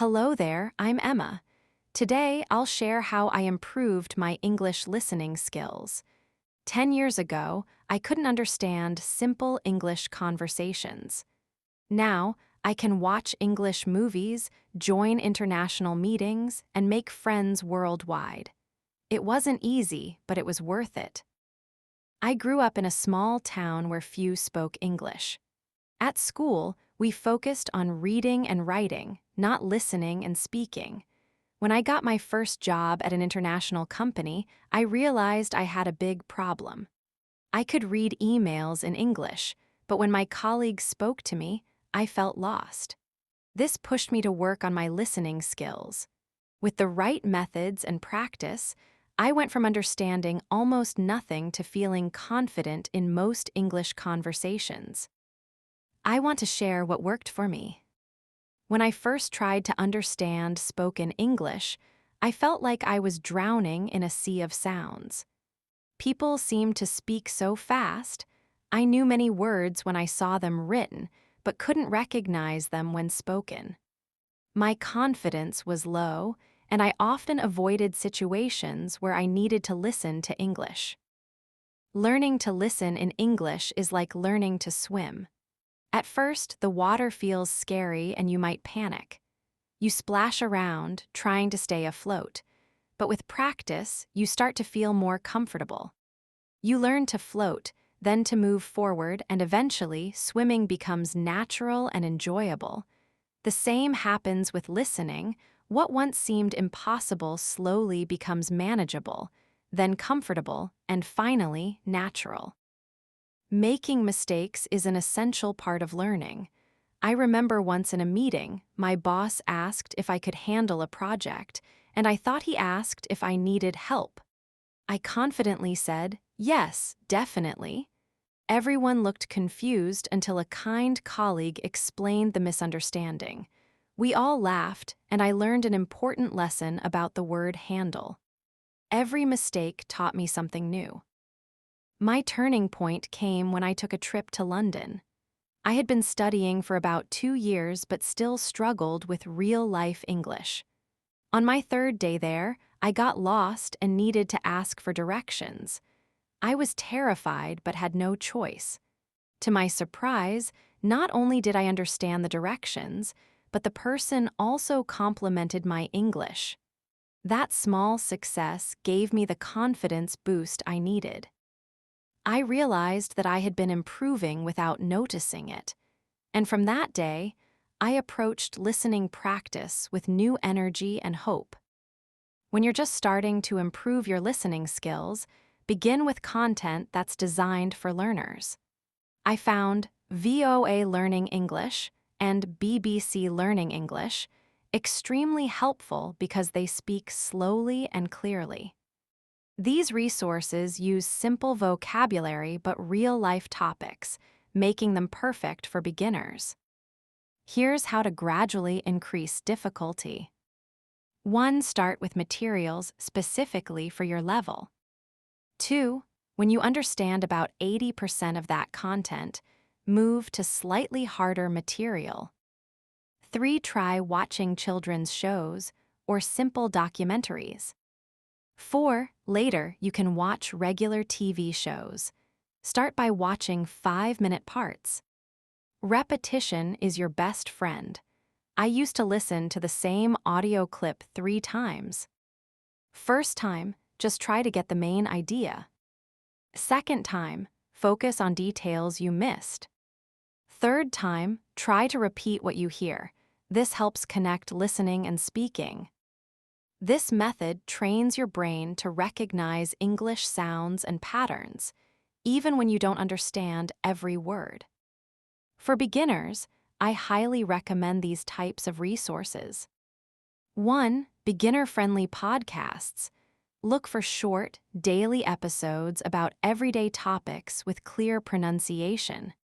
Hello there, I'm Emma. Today, I'll share how I improved my English listening skills. 10 years ago, I couldn't understand simple English conversations. Now, I can watch English movies, join international meetings, and make friends worldwide. It wasn't easy, but it was worth it. I grew up in a small town where few spoke English. At school, we focused on reading and writing, not listening and speaking. When I got my first job at an international company, I realized I had a big problem. I could read emails in English, but when my colleagues spoke to me, I felt lost. This pushed me to work on my listening skills. With the right methods and practice, I went from understanding almost nothing to feeling confident in most English conversations. I want to share what worked for me. When I first tried to understand spoken English, I felt like I was drowning in a sea of sounds. People seemed to speak so fast. I knew many words when I saw them written, but couldn't recognize them when spoken. My confidence was low, and I often avoided situations where I needed to listen to English. Learning to listen in English is like learning to swim. At first, the water feels scary and you might panic. You splash around, trying to stay afloat. But with practice, you start to feel more comfortable. You learn to float, then to move forward, and eventually, swimming becomes natural and enjoyable. The same happens with listening. What once seemed impossible slowly becomes manageable, then comfortable, and finally, natural. Making mistakes is an essential part of learning. I remember once in a meeting, my boss asked if I could handle a project, and I thought he asked if I needed help. I confidently said, "Yes, definitely." Everyone looked confused until a kind colleague explained the misunderstanding. We all laughed, and I learned an important lesson about the word handle. Every mistake taught me something new. My turning point came when I took a trip to London. I had been studying for about 2 years but still struggled with real-life English. On my third day there, I got lost and needed to ask for directions. I was terrified but had no choice. To my surprise, not only did I understand the directions, but the person also complimented my English. That small success gave me the confidence boost I needed. I realized that I had been improving without noticing it, and from that day, I approached listening practice with new energy and hope. When you're just starting to improve your listening skills, begin with content that's designed for learners. I found VOA Learning English and BBC Learning English extremely helpful because they speak slowly and clearly. These resources use simple vocabulary but real-life topics, making them perfect for beginners. Here's how to gradually increase difficulty. 1. Start with materials specifically for your level. 2. When you understand about 80% of that content, move to slightly harder material. 3. Try watching children's shows or simple documentaries. 4. Later, you can watch regular TV shows. Start by watching 5-minute parts. Repetition is your best friend. I used to listen to the same audio clip 3 times. First time, just try to get the main idea. Second time, focus on details you missed. Third time, try to repeat what you hear. This helps connect listening and speaking. This method trains your brain to recognize English sounds and patterns, even when you don't understand every word. For beginners, I highly recommend these types of resources. 1. Beginner-friendly podcasts. Look for short, daily episodes about everyday topics with clear pronunciation.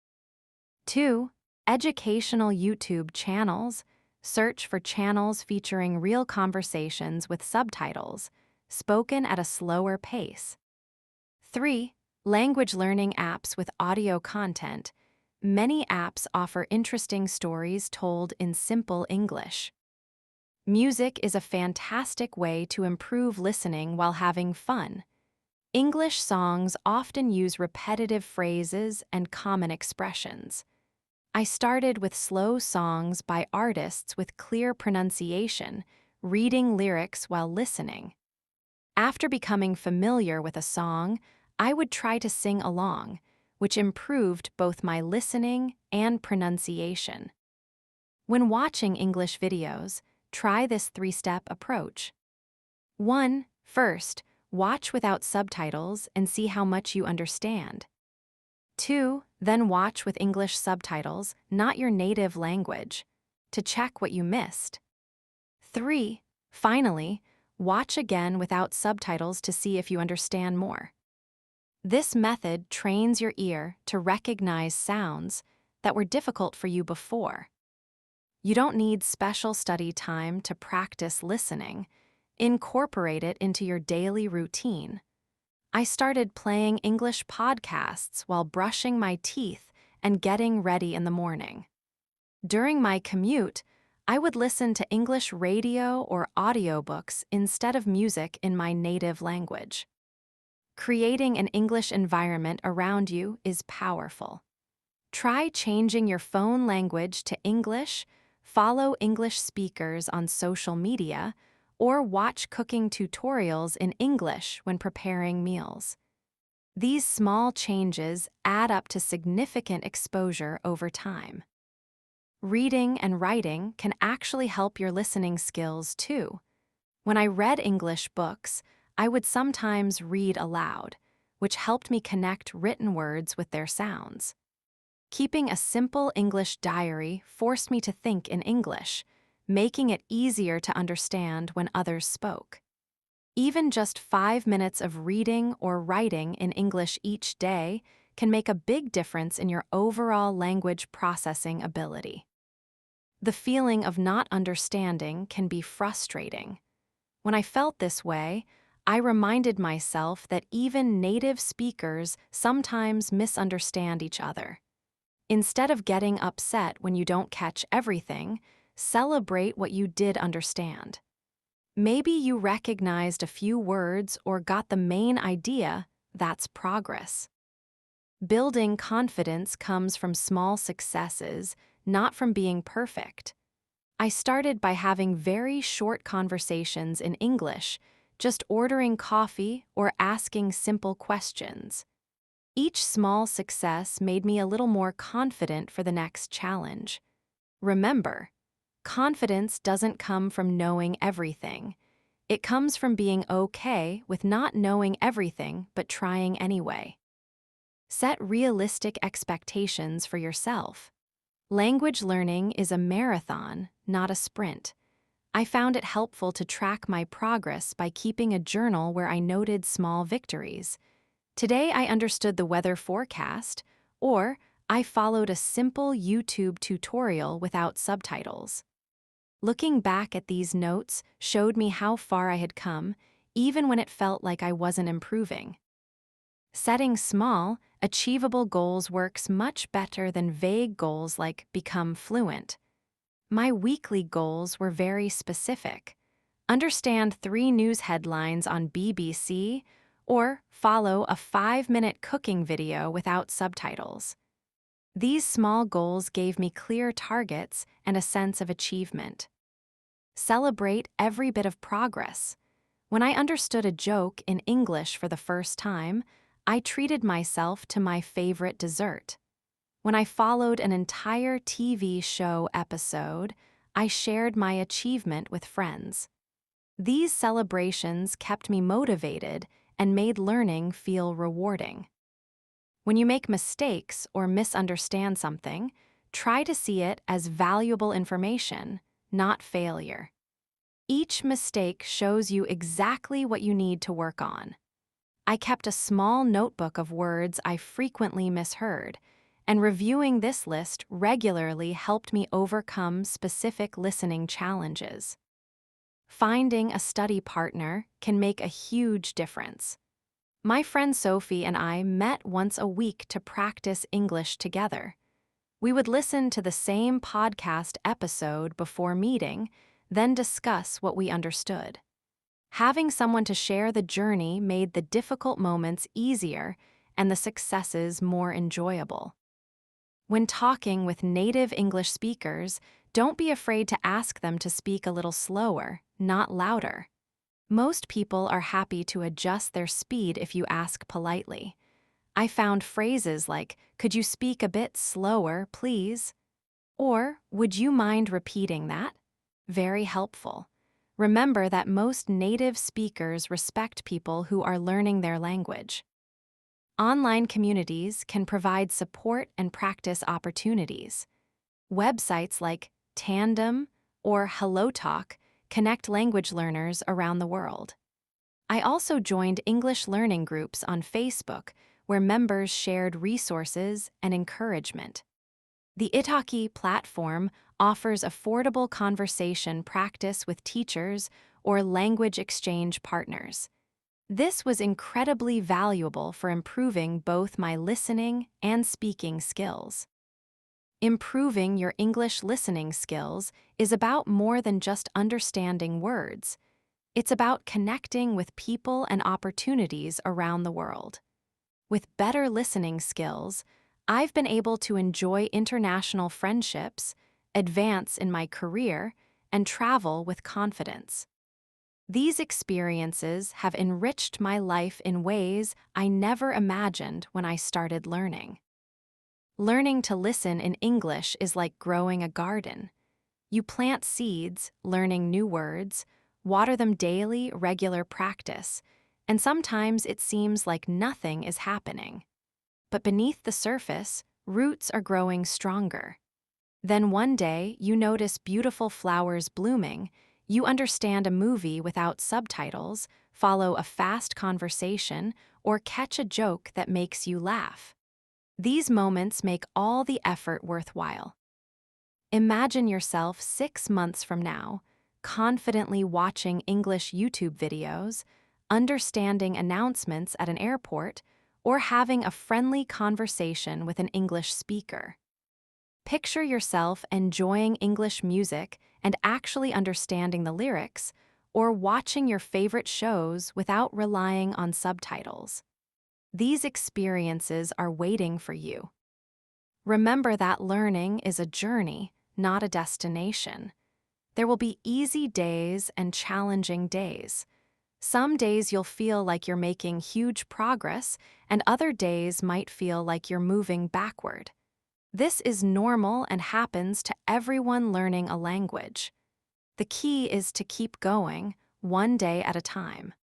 2. Educational YouTube channels. Search for channels featuring real conversations with subtitles, spoken at a slower pace. 3. Language learning apps with audio content. Many apps offer interesting stories told in simple English. Music is a fantastic way to improve listening while having fun. English songs often use repetitive phrases and common expressions. I started with slow songs by artists with clear pronunciation, reading lyrics while listening. After becoming familiar with a song, I would try to sing along, which improved both my listening and pronunciation. When watching English videos, try this three-step approach. 1. First, watch without subtitles and see how much you understand. 2. Then watch with English subtitles, not your native language, to check what you missed. 3. Finally, watch again without subtitles to see if you understand more. This method trains your ear to recognize sounds that were difficult for you before. You don't need special study time to practice listening. Incorporate it into your daily routine. I started playing English podcasts while brushing my teeth and getting ready in the morning. During my commute, I would listen to English radio or audiobooks instead of music in my native language. Creating an English environment around you is powerful. Try changing your phone language to English, follow English speakers on social media, or watch cooking tutorials in English when preparing meals. These small changes add up to significant exposure over time. Reading and writing can actually help your listening skills too. When I read English books, I would sometimes read aloud, which helped me connect written words with their sounds. Keeping a simple English diary forced me to think in English, making it easier to understand when others spoke. Even just 5 minutes of reading or writing in English each day can make a big difference in your overall language processing ability. The feeling of not understanding can be frustrating. When I felt this way, I reminded myself that even native speakers sometimes misunderstand each other. Instead of getting upset when you don't catch everything, celebrate what you did understand. Maybe you recognized a few words or got the main idea. That's progress. Building confidence comes from small successes, not from being perfect. I started by having very short conversations in English, just ordering coffee or asking simple questions. Each small success made me a little more confident for the next challenge. Remember, confidence doesn't come from knowing everything. It comes from being okay with not knowing everything but trying anyway. Set realistic expectations for yourself. Language learning is a marathon, not a sprint. I found it helpful to track my progress by keeping a journal where I noted small victories. Today I understood the weather forecast, or I followed a simple YouTube tutorial without subtitles. Looking back at these notes showed me how far I had come, even when it felt like I wasn't improving. Setting small, achievable goals works much better than vague goals like become fluent. My weekly goals were very specific. Understand 3 news headlines on BBC, or follow a 5-minute cooking video without subtitles. These small goals gave me clear targets and a sense of achievement. Celebrate every bit of progress. When I understood a joke in English for the first time, I treated myself to my favorite dessert. When I followed an entire TV show episode, I shared my achievement with friends. These celebrations kept me motivated and made learning feel rewarding. When you make mistakes or misunderstand something, try to see it as valuable information, not failure. Each mistake shows you exactly what you need to work on. I kept a small notebook of words I frequently misheard, and reviewing this list regularly helped me overcome specific listening challenges. Finding a study partner can make a huge difference. My friend Sophie and I met once a week to practice English together. We would listen to the same podcast episode before meeting, then discuss what we understood. Having someone to share the journey made the difficult moments easier and the successes more enjoyable. When talking with native English speakers, don't be afraid to ask them to speak a little slower, not louder. Most people are happy to adjust their speed if you ask politely. I found phrases like, "Could you speak a bit slower, please?" Or, "Would you mind repeating that?" Very helpful. Remember that most native speakers respect people who are learning their language. Online communities can provide support and practice opportunities. Websites like Tandem or HelloTalk connect language learners around the world. I also joined English learning groups on Facebook where members shared resources and encouragement. The Italki platform offers affordable conversation practice with teachers or language exchange partners. This was incredibly valuable for improving both my listening and speaking skills. Improving your English listening skills is about more than just understanding words. It's about connecting with people and opportunities around the world. With better listening skills, I've been able to enjoy international friendships, advance in my career, and travel with confidence. These experiences have enriched my life in ways I never imagined when I started learning. Learning to listen in English is like growing a garden. You plant seeds, learning new words, water them daily, regular practice, and sometimes it seems like nothing is happening. But beneath the surface, roots are growing stronger. Then one day, you notice beautiful flowers blooming, you understand a movie without subtitles, follow a fast conversation, or catch a joke that makes you laugh. These moments make all the effort worthwhile. Imagine yourself 6 months from now, confidently watching English YouTube videos, understanding announcements at an airport, or having a friendly conversation with an English speaker. Picture yourself enjoying English music and actually understanding the lyrics, or watching your favorite shows without relying on subtitles. These experiences are waiting for you. Remember that learning is a journey, not a destination. There will be easy days and challenging days. Some days you'll feel like you're making huge progress, and other days might feel like you're moving backward. This is normal and happens to everyone learning a language. The key is to keep going, one day at a time.